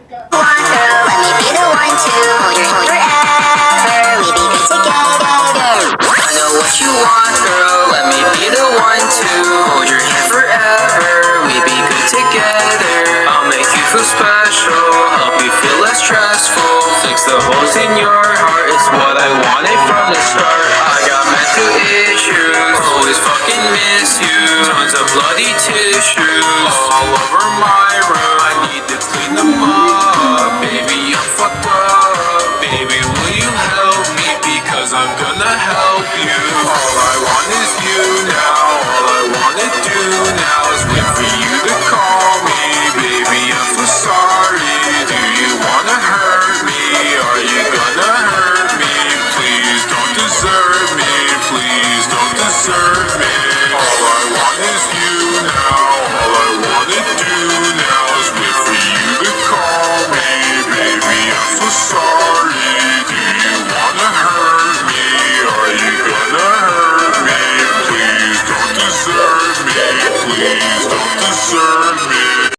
One girl, let me be the one to hold your hand forever. We be good together. I know what you want, girl. Let me be the one to hold your hand forever. We be good together. I'll make you feel special, help you feel less stressful. Fix the holes in your heart, it's what I wanted from the start. I got mental issues, always fucking miss you. Tons of bloody tissue all over my room. I need to clean